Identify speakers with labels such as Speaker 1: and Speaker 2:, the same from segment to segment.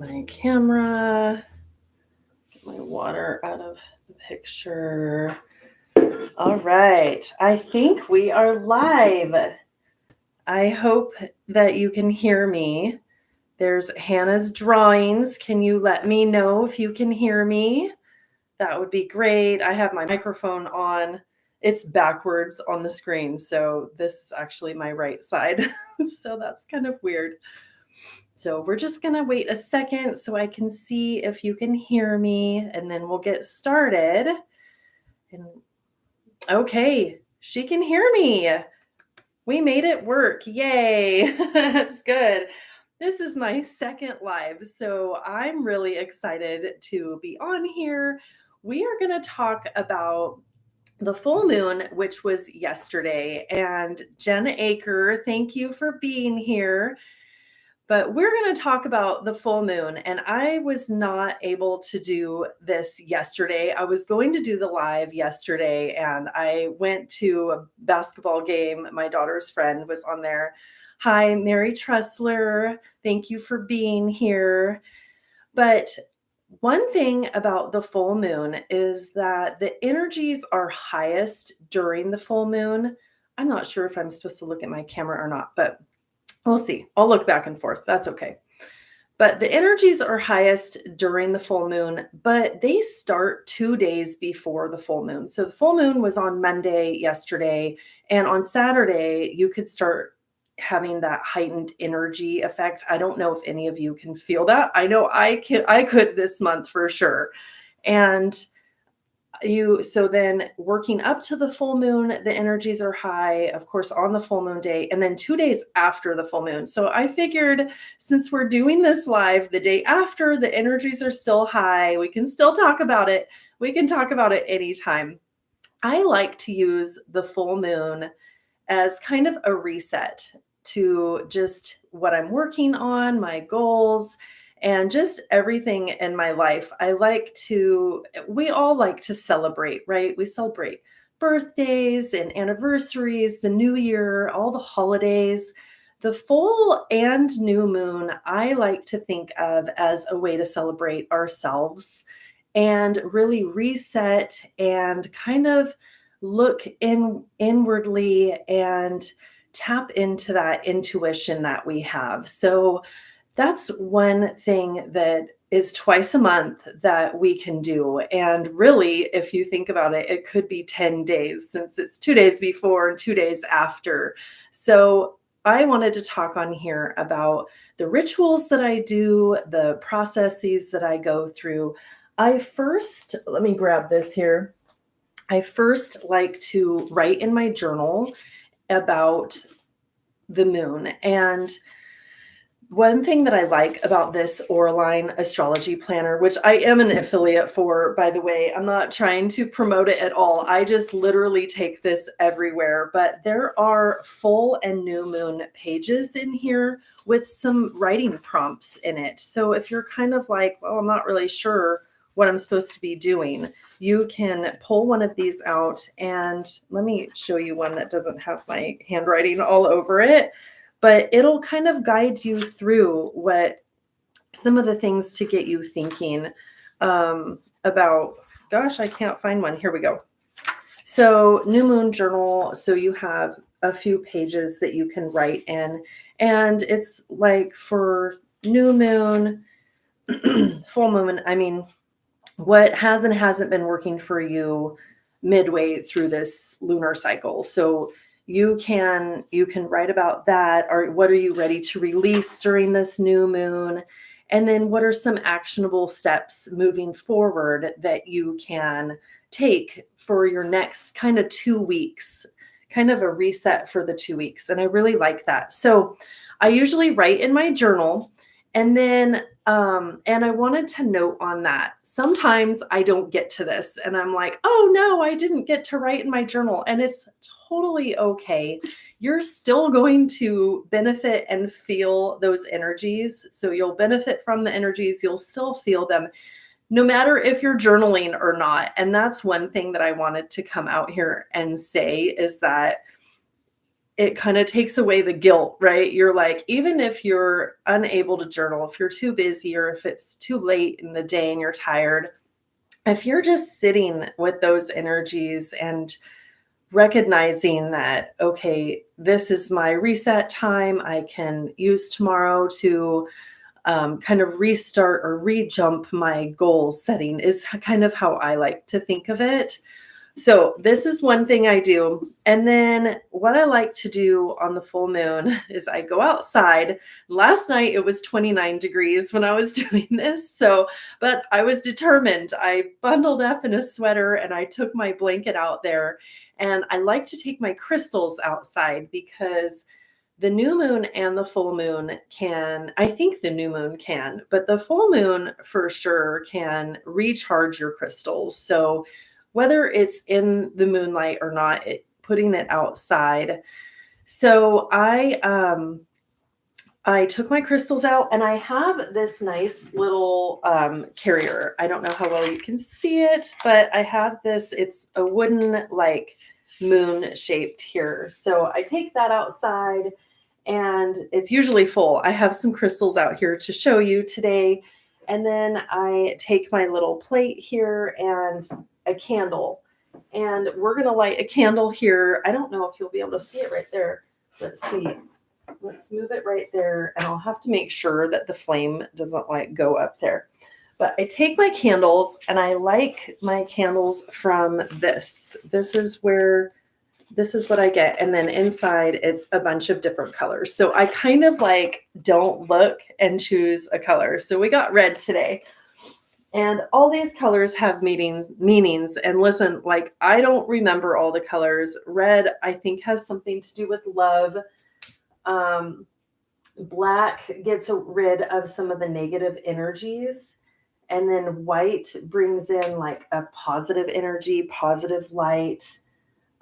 Speaker 1: My camera, get my water out of the picture. All right. I think we are live. I hope that you can hear me. There's Hannah's drawings. Can you let me know if you can hear me? That would be great. I have my microphone on. It's backwards on the screen, so this is actually my right side. So that's kind of weird. So we're just going to wait a second so I can see if you can hear me, and then we'll get started. And okay, she can hear me. We made it work. Yay. That's good. This is my second live, so I'm really excited to be on here. We are going to talk about the full moon, which was yesterday. And Jen Aker, thank you for being here. But we're going to talk about the full moon. And I was not able to do this yesterday. I was going to do the live yesterday, and I went to a basketball game. My daughter's friend was on there. Hi, Mary Tressler. Thank you for being here. But one thing about the full moon is that the energies are highest during the full moon. I'm not sure if I'm supposed to look at my camera or not, but we'll see. I'll look back and forth. That's okay. But the energies are highest during the full moon, but they start 2 days before the full moon. So the full moon was on Monday yesterday, and on Saturday, you could start having that heightened energy effect. I don't know if any of you can feel that. I know I could this month for sure. And so then working up to the full moon, the energies are high, of course, on the full moon day, and then 2 days after the full moon. So I figured, since we're doing this live the day after, the energies are still high. We can still talk about it. We can talk about it anytime. I like to use the full moon as kind of a reset to just what I'm working on, my goals, and just everything in my life. We all like to celebrate, right? We celebrate birthdays and anniversaries, the new year, all the holidays. The full and new moon, I like to think of as a way to celebrate ourselves and really reset and kind of look inwardly and tap into that intuition that we have. So that's one thing that is twice a month that we can do. And really, if you think about it, it could be 10 days, since it's 2 days before and 2 days after. So I wanted to talk on here about the rituals that I do, the processes that I go through. Let me grab this here. I first like to write in my journal about the moon. And one thing that I like about this Auraline astrology planner, which I am an affiliate for, by the way, I'm not trying to promote it at all. I just literally take this everywhere. But there are full and new moon pages in here with some writing prompts in it. So if you're kind of like, well, I'm not really sure what I'm supposed to be doing, you can pull one of these out. And let me show you one that doesn't have my handwriting all over it. But it'll kind of guide you through some of the things to get you thinking about, gosh, I can't find one. Here we go. So new moon journal. So you have a few pages that you can write in, and it's like for new moon, full moon. I mean, what has and hasn't been working for you midway through this lunar cycle. So you can write about that, or what are you ready to release during this new moon? And then what are some actionable steps moving forward that you can take for your next kind of 2 weeks, kind of a reset for the 2 weeks. And I really like that. So I usually write in my journal, and then and I wanted to note on that, sometimes I don't get to this and I'm like, oh no, I didn't get to write in my journal. And it's totally okay. You're still going to benefit and feel those energies. So you'll benefit from the energies. You'll still feel them no matter if you're journaling or not. And that's one thing that I wanted to come out here and say, is that it kind of takes away the guilt, right? You're like, even if you're unable to journal, if you're too busy or if it's too late in the day and you're tired, if you're just sitting with those energies and recognizing that, okay, this is my reset time, I can use tomorrow to kind of restart or re-jump my goal setting is kind of how I like to think of it. So this is one thing I do. And then what I like to do on the full moon is I go outside. Last night it was 29 degrees when I was doing this. So, but I was determined. I bundled up in a sweater and I took my blanket out there. And I like to take my crystals outside because the new moon and the full moon can, I think the new moon can, but the full moon for sure can recharge your crystals. So whether it's in the moonlight or not, putting it outside. So I took my crystals out and I have this nice little carrier. I don't know how well you can see it, but I have this, it's a wooden like moon shaped here. So I take that outside and it's usually full. I have some crystals out here to show you today. And then I take my little plate here and a candle. And we're going to light a candle here. I don't know if you'll be able to see it right there. Let's see. Let's move it right there. And I'll have to make sure that the flame doesn't like go up there. But I take my candles and I like my candles from this. This is what I get. And then inside it's a bunch of different colors. So I kind of like don't look and choose a color. So we got red today. And all these colors have meanings. And listen, like I don't remember all the colors. Red, I think, has something to do with love. Black gets rid of some of the negative energies. And then white brings in like a positive energy, positive light.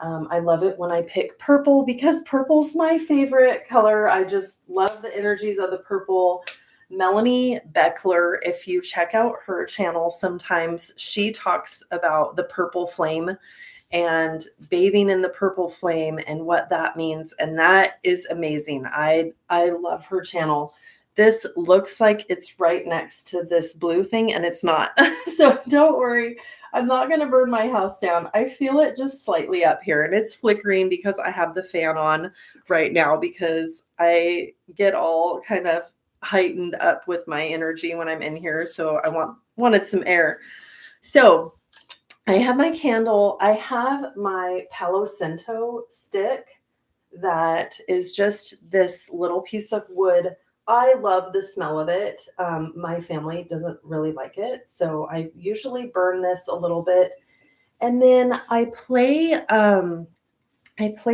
Speaker 1: I love it when I pick purple because purple's my favorite color. I just love the energies of the purple. Melanie Beckler, if you check out her channel, sometimes she talks about the purple flame and bathing in the purple flame and what that means. And that is amazing. I love her channel. This looks like it's right next to this blue thing and it's not. So don't worry. I'm not going to burn my house down. I feel it just slightly up here and it's flickering because I have the fan on right now because I get all kind of heightened up with my energy when I'm in here. So I wanted some air. So I have my candle. I have my Palo Santo stick that is just this little piece of wood. I love the smell of it. My family doesn't really like it. So I usually burn this a little bit. And then I play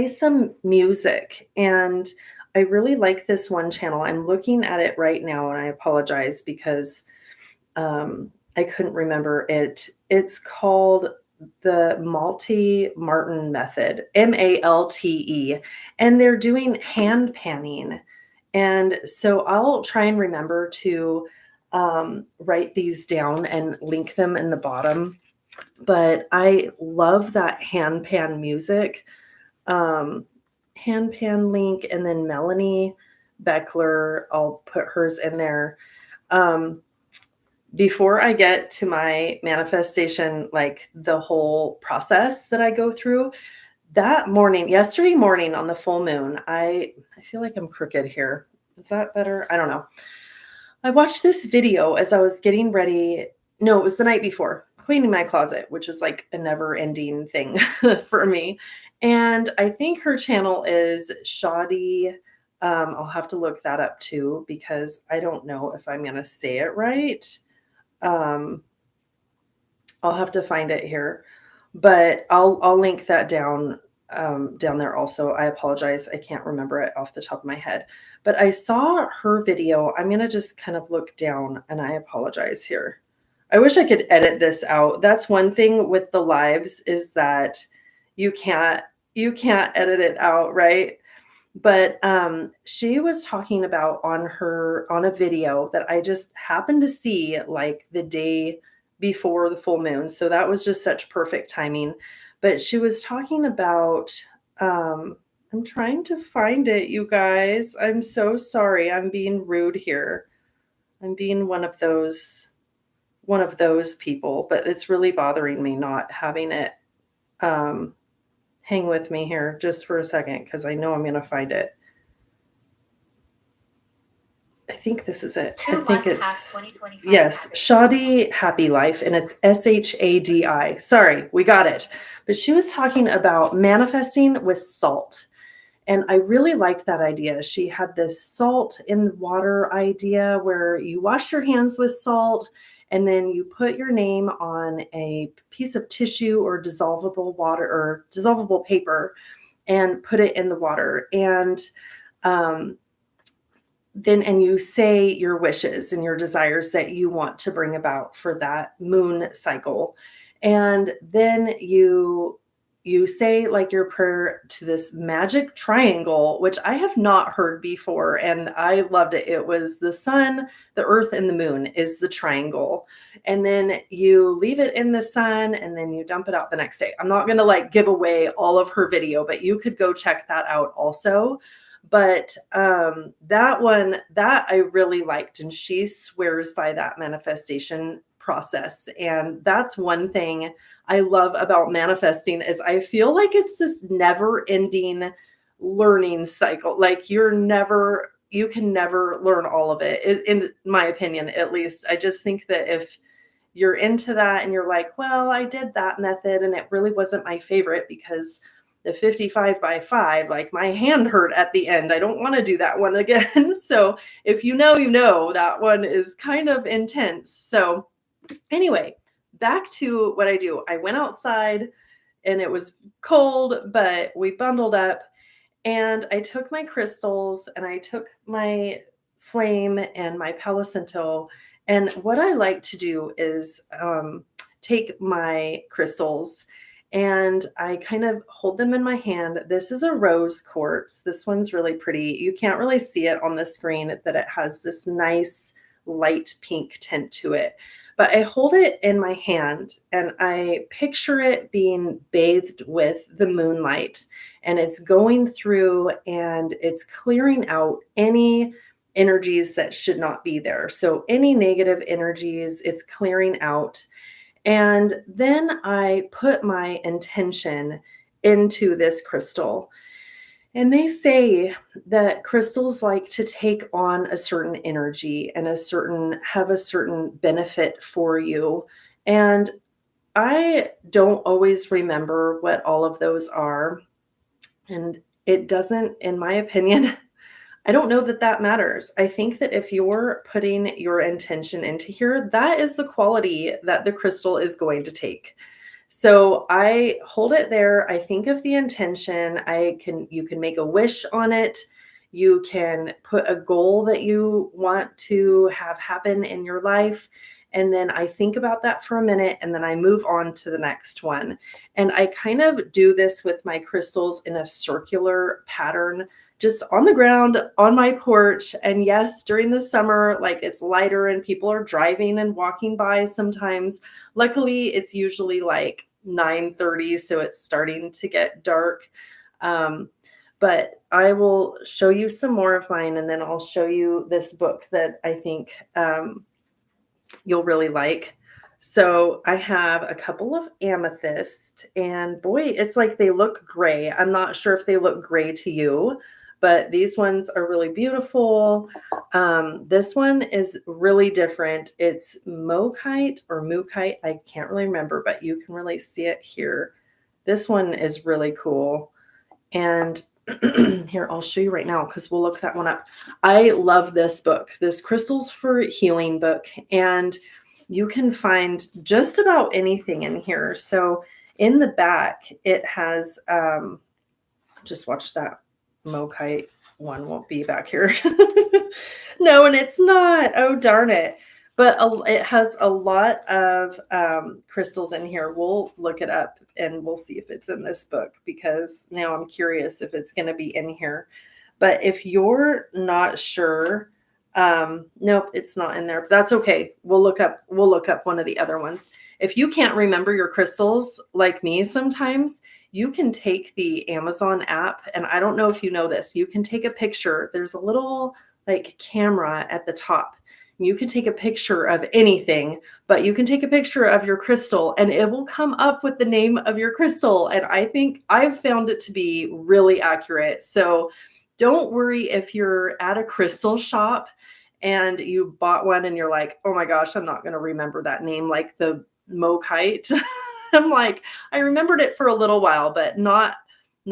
Speaker 1: some music and I really like this one channel. I'm looking at it right now and I apologize because I couldn't remember it. It's called the Malte Martin Method, Malte, and they're doing hand panning. And so I'll try and remember to write these down and link them in the bottom. But I love that hand pan music. Hand pan link, and then Melanie Beckler, I'll put hers in there. Before I get to my manifestation, like the whole process that I go through, yesterday morning on the full moon, I feel like I'm crooked here. Is that better? I don't know. I watched this video as I was getting ready. No, it was the night before, cleaning my closet, which is like a never ending thing for me. And I think her channel is Shadi. I'll have to look that up too, because I don't know if I'm going to say it right. I'll have to find it here, but I'll link that down there also. I apologize. I can't remember it off the top of my head, but I saw her video. I'm going to just kind of look down and I apologize here. I wish I could edit this out. That's one thing with the lives is that you can't edit it out, right? But she was talking about on a video that I just happened to see like the day before the full moon. So that was just such perfect timing. But she was talking about, I'm I'm trying to find it, you guys. I'm so sorry. I'm being rude here. I'm being one of those people, but it's really bothering me not having it. Um, hang with me here just for a second because I know I'm going to find it. I think this is it. I think it's yes, Shadi Happy Life, and it's Shadi. Sorry, we got it. But she was talking about manifesting with salt. And I really liked that idea. She had this salt in the water idea where you wash your hands with salt and then you put your name on a piece of tissue or dissolvable water or dissolvable paper and put it in the water. And um, then you say your wishes and your desires that you want to bring about for that moon cycle. And then you say like your prayer to this magic triangle, which I have not heard before. And I loved it. It was the sun, the earth, and the moon is the triangle. And then you leave it in the sun and then you dump it out the next day. I'm not going to like give away all of her video, but you could go check that out also. But that one that I really liked, and she swears by that manifestation process. And that's one thing I love about manifesting is I feel like it's this never-ending learning cycle. Like you can never learn all of it, in my opinion, at least. I just think that if you're into that and you're like, well, I did that method and it really wasn't my favorite because the 55 by 5, like my hand hurt at the end. I don't want to do that one again. So if you know, that one is kind of intense. So anyway, back to what I do. I went outside and it was cold, but we bundled up and I took my crystals and I took my flame and my Palo Santo. And what I like to do is take my crystals and I kind of hold them in my hand. This is a rose quartz. This one's really pretty. You can't really see it on the screen that it has this nice light pink tint to it. But I hold it in my hand and I picture it being bathed with the moonlight and it's going through and it's clearing out any energies that should not be there. So any negative energies, it's clearing out. And then I put my intention into this crystal. And they say that crystals like to take on a certain energy and have a certain benefit for you. And I don't always remember what all of those are. And it doesn't, in my opinion, I don't know that that matters. I think that if you're putting your intention into here, that is the quality that the crystal is going to take. So I hold it there. I think of the intention. You can make a wish on it. You can put a goal that you want to have happen in your life. And then I think about that for a minute and then I move on to the next one. And I kind of do this with my crystals in a circular pattern, just on the ground on my porch. And yes, during the summer, like it's lighter and people are driving and walking by sometimes. Luckily, it's usually like 9:30, so it's starting to get dark. But I will show you some more of mine and then I'll show you this book that I think you'll really like. So I have a couple of amethyst and boy, it's like they look gray. I'm not sure if they look gray to you, but these ones are really beautiful. This one is really different. It's Mokite or Mukite. I can't really remember, but you can really see it here. This one is really cool. And here, I'll show you right now because we'll look that one up. I love this book, this Crystals for Healing book. And you can find just about anything in here. So in the back, it has, just watch that Mokite one won't be back here. No, and it's not. Oh, darn it. But it has a lot of crystals in here. We'll look it up and we'll see if it's in this book because now I'm curious if it's going to be in here. But if you're not sure, nope, it's not in there. But that's okay. We'll look up one of the other ones. If you can't remember your crystals like me sometimes, you can take the Amazon app, and I don't know if you know this, you can take a picture. There's a little like camera at the top. You can take a picture of anything, but you can take a picture of your crystal and it will come up with the name of your crystal. And I think I've found it to be really accurate. So don't worry if you're at a crystal shop and you bought one and you're like, oh my gosh, I'm not going to remember that name, like the Mokite. I'm like, I remembered it for a little while, but not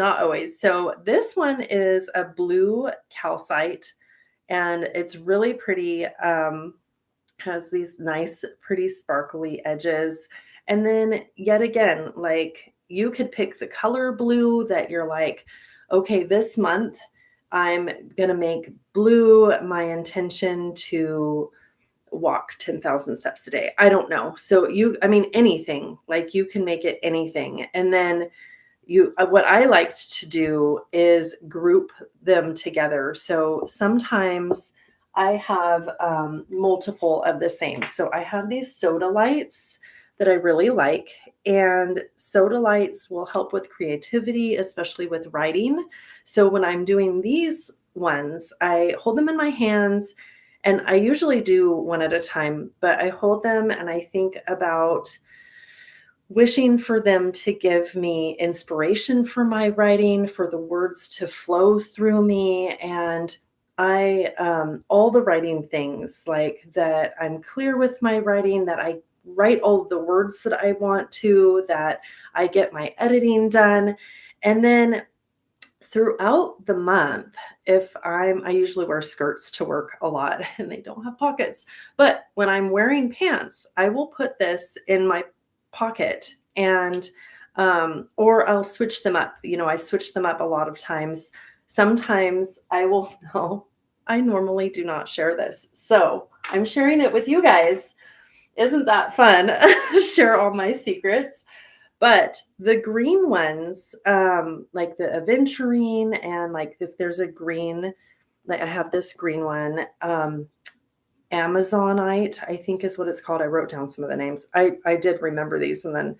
Speaker 1: always. So this one is a blue calcite and it's really pretty. Has these nice, pretty sparkly edges. And then yet again, like you could pick the color blue that you're like, okay, this month I'm going to make blue my intention to walk 10,000 steps a day. I don't know. So I mean, anything, like you can make it anything. And then what I liked to do is group them together. So sometimes I have multiple of the same. So I have these sodalites that I really like, and sodalites will help with creativity, especially with writing. So when I'm doing these ones, I hold them in my hands, and I usually do one at a time, but I hold them and I think about wishing for them to give me inspiration for my writing, for the words to flow through me. And all the writing things, like that I'm clear with my writing, that I write all the words that I want to, that I get my editing done. And then throughout the month, I usually wear skirts to work a lot and they don't have pockets. But when I'm wearing pants, I will put this in my pocket and or I'll switch them up. I switch them up a lot of times. Sometimes I will no, I normally do not share this. So I'm sharing it with you guys. Isn't that fun? Share all my secrets. But the green ones, like the aventurine, and like if there's a green, like I have this green one, Amazonite, I think is what it's called. I wrote down some of the names. I did remember these. And then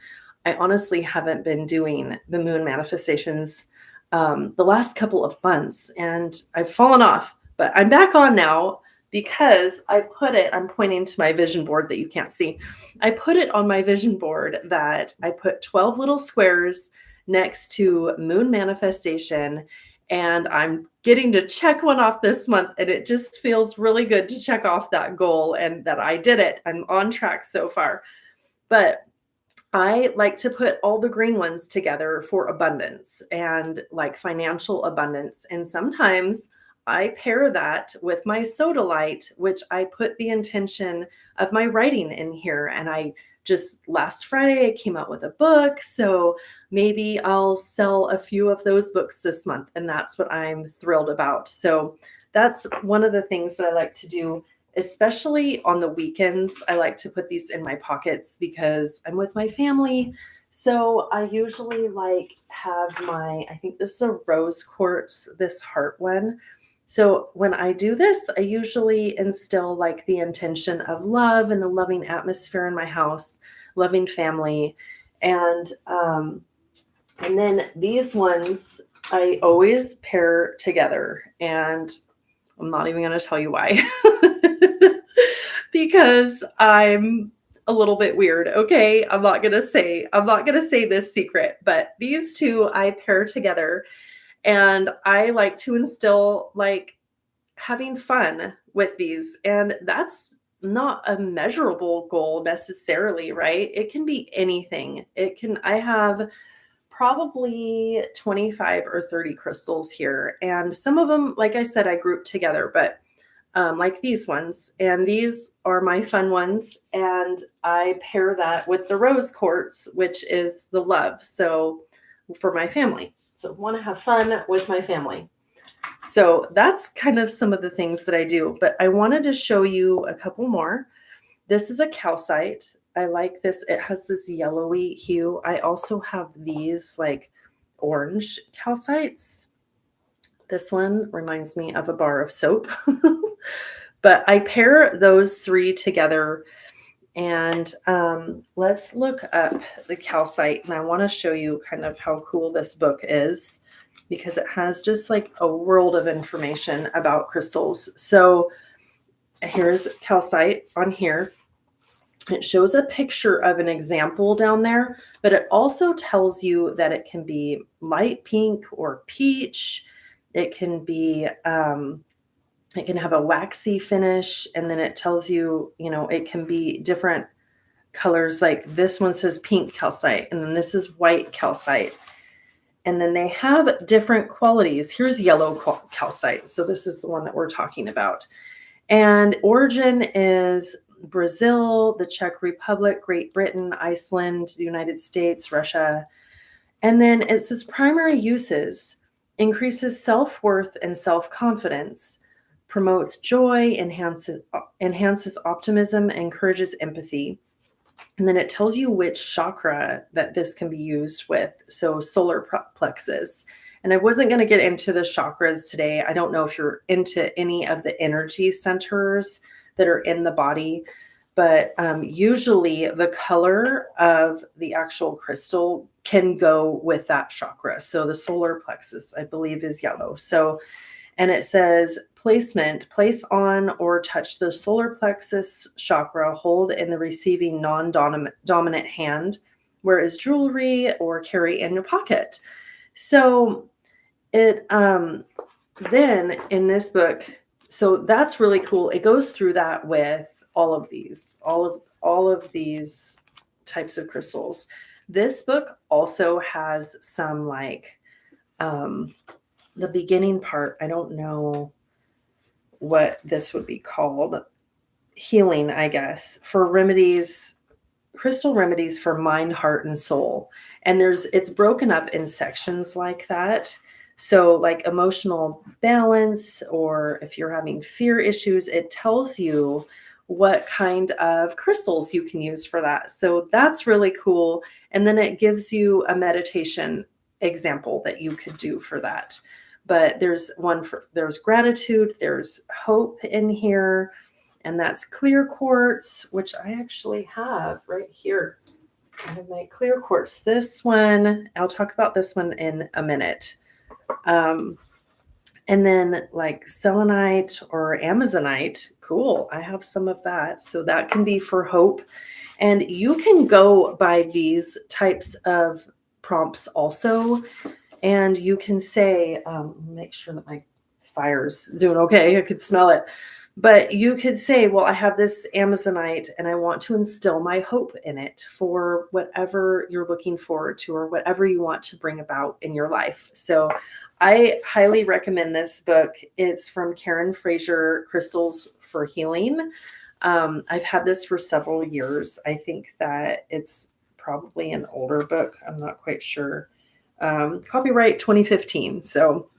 Speaker 1: I honestly haven't been doing the moon manifestations the last couple of months, and I've fallen off, but I'm back on now because I'm pointing to my vision board that you can't see. I put it on my vision board that I put 12 little squares next to moon manifestation, and I'm getting to check one off this month, and it just feels really good to check off that goal and that I did it. I'm on track so far. But I like to put all the green ones together for abundance and like financial abundance. And sometimes I pair that with my sodalite, which I put the intention of my writing in here. And last Friday, I came out with a book. So maybe I'll sell a few of those books this month. And that's what I'm thrilled about. So that's one of the things that I like to do, especially on the weekends. I like to put these in my pockets because I'm with my family. So I usually have I think this is a rose quartz, this heart one. So when I do this, I usually instill the intention of love and a loving atmosphere in my house, loving family. And then these ones I always pair together, and I'm not even going to tell you why. Because I'm a little bit weird. Okay. I'm not going to say this secret, but these two I pair together, and I like to instill having fun with these. And that's not a measurable goal necessarily, right? It can be anything. I have probably 25 or 30 crystals here. And some of them, like I said, I group together, but like these ones, and these are my fun ones. And I pair that with the rose quartz, which is the love. So for my family. So want to have fun with my family. So that's kind of some of the things that I do, but I wanted to show you a couple more. This is a calcite. I like this. It has this yellowy hue. I also have these orange calcites. This one reminds me of a bar of soap, but I pair those three together And let's look up the calcite. And I want to show you kind of how cool this book is, because it has just like a world of information about crystals. So here's calcite on here. It shows a picture of an example down there, but it also tells you that it can be light pink or peach. It can be, it can have a waxy finish. And then it tells you, it can be different colors. Like this one says pink calcite, and then this is white calcite. And then they have different qualities. Here's yellow calcite. So this is the one that we're talking about. And origin is Brazil, the Czech Republic, Great Britain, Iceland, the United States, Russia. And then it says primary uses: increases self-worth and self-confidence, promotes joy, enhances optimism, encourages empathy. And then it tells you which chakra that this can be used with. So solar plexus. And I wasn't going to get into the chakras today. I don't know if you're into any of the energy centers that are in the body, but usually the color of the actual crystal can go with that chakra. So the solar plexus, I believe, is yellow. So, and it says placement: place on or touch the solar plexus chakra, hold in the receiving non-dominant hand, wear as jewelry or carry in your pocket. So it then in this book, so that's really cool. It goes through that with all of these types of crystals. This book also has some like the beginning part. I don't know what this would be called. Healing, I guess, for remedies, crystal remedies for mind, heart, and soul. And it's broken up in sections like that. So like emotional balance, or if you're having fear issues, it tells you what kind of crystals you can use for that. So that's really cool. And then it gives you a meditation example that you could do for that. But there's gratitude, there's hope in here, and that's clear quartz, which I actually have right here. I have my clear quartz. This one, I'll talk about this one in a minute. And then like selenite or amazonite, cool. I have some of that. So that can be for hope. And you can go by these types of prompts also. And you can say, make sure that my fire's doing okay. I could smell it. But you could say, well, I have this amazonite and I want to instill my hope in it for whatever you're looking forward to or whatever you want to bring about in your life. So I highly recommend this book. It's from Karen Fraser, Crystals for Healing. I've had this for several years. I think that it's probably an older book. I'm not quite sure. Copyright 2015. So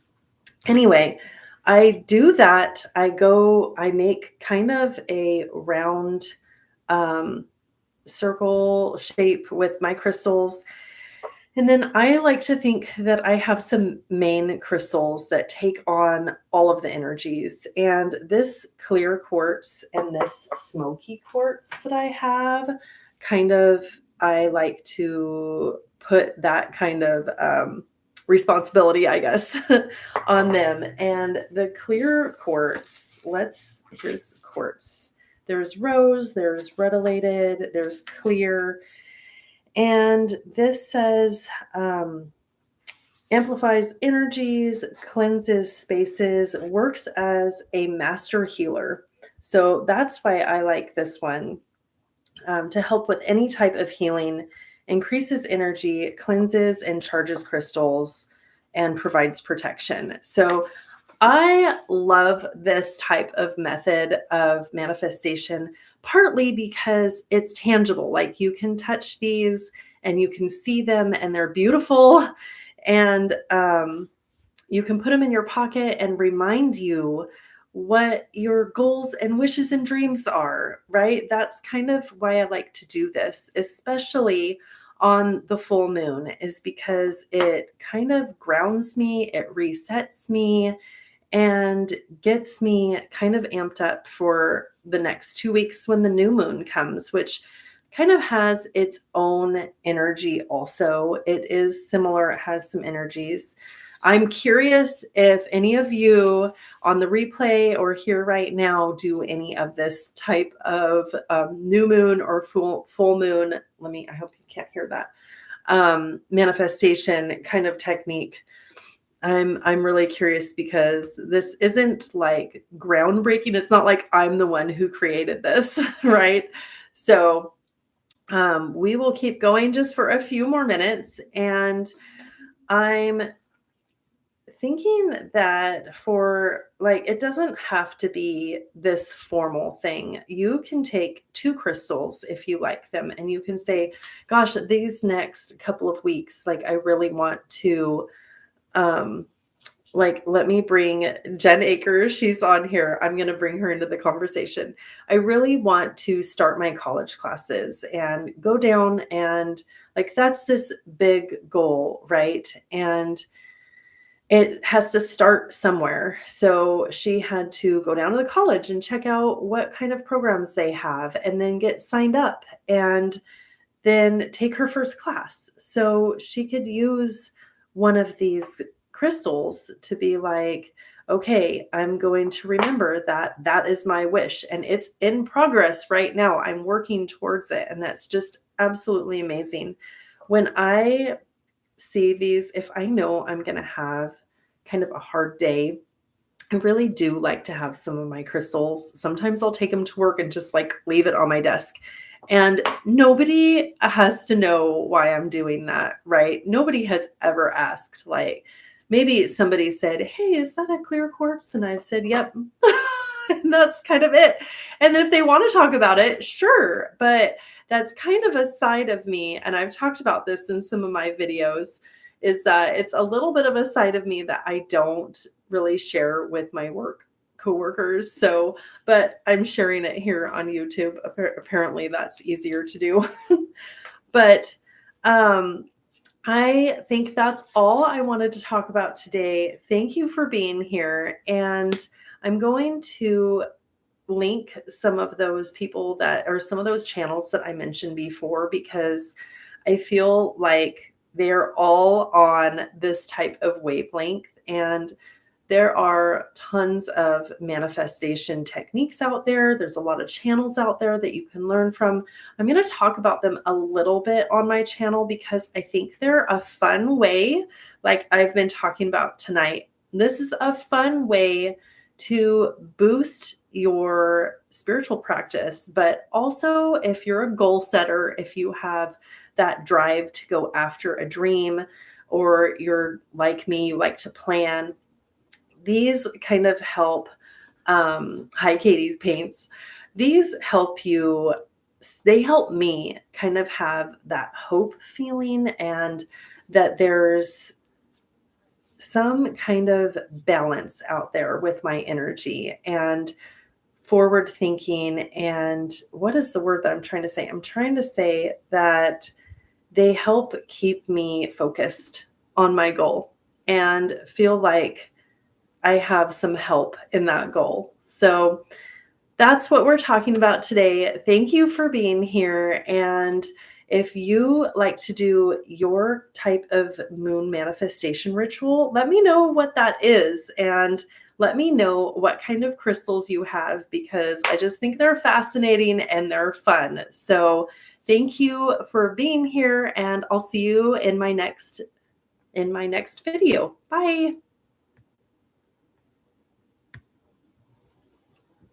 Speaker 1: anyway, I do that. I make kind of a round circle shape with my crystals. And then I like to think that I have some main crystals that take on all of the energies. And this clear quartz and this smoky quartz that I have, I like to put that kind of responsibility, I guess, on them. And the clear quartz, here's quartz. There's rose, there's retilated, there's clear. And this says amplifies energies, cleanses spaces, works as a master healer. So that's why I like this one, to help with any type of healing, increases energy, cleanses and charges crystals, and provides protection. So I love this type of method of manifestation, partly because it's tangible. Like you can touch these and you can see them and they're beautiful. And you can put them in your pocket and remind you what your goals and wishes and dreams are, right? That's kind of why I like to do this, especially on the full moon, is because it kind of grounds me, it resets me, and gets me kind of amped up for the next 2 weeks when the new moon comes, which kind of has its own energy also. It is similar, it has some energies. I'm curious if any of you on the replay or here right now do any of this type of new moon or full moon. I hope you can't hear that, manifestation kind of technique. I'm really curious because this isn't like groundbreaking. It's not like I'm the one who created this, right? So we will keep going just for a few more minutes. And I'm thinking that for like, it doesn't have to be this formal thing. You can take 2 crystals if you like them, and you can say, gosh, these next couple of weeks, like I really want to, let me bring Jen Akers. She's on here. I'm going to bring her into the conversation. I really want to start my college classes and go down, and like, that's this big goal, right? And it has to start somewhere. So she had to go down to the college and check out what kind of programs they have and then get signed up and then take her first class. So she could use one of these crystals to be like, okay, I'm going to remember that that is my wish. And it's in progress right now. I'm working towards it. And that's just absolutely amazing. When I see these, if I know I'm going to have kind of a hard day, I really do like to have some of my crystals. Sometimes I'll take them to work and just like leave it on my desk. And nobody has to know why I'm doing that, right? Nobody has ever asked. Like, maybe somebody said, hey, is that a clear quartz? And I've said, yep. And that's kind of it. And if they want to talk about it, sure. But that's kind of a side of me. And I've talked about this in some of my videos, is that it's a little bit of a side of me that I don't really share with my coworkers. So, but I'm sharing it here on YouTube. Apparently that's easier to do. But I think that's all I wanted to talk about today. Thank you for being here. And I'm going to link some of those people some of those channels that I mentioned before, because I feel like they're all on this type of wavelength, and there are tons of manifestation techniques out there. There's a lot of channels out there that you can learn from. I'm going to talk about them a little bit on my channel because I think they're a fun way, like I've been talking about tonight. This is a fun way to boost your spiritual practice, but also if you're a goal setter, if you have that drive to go after a dream, or you're like me, you like to plan, these kind of help. Hi, Katie's Paints. These help you. They help me kind of have that hope feeling, and that there's some kind of balance out there with my energy and forward thinking. And what is the word that I'm trying to say? I'm trying to say that they help keep me focused on my goal and feel like I have some help in that goal. So that's what we're talking about today. Thank you for being here. And if you like to do your type of moon manifestation ritual, let me know what that is. And let me know what kind of crystals you have, because I just think they're fascinating and they're fun. So thank you for being here, and I'll see you in my next video. Bye.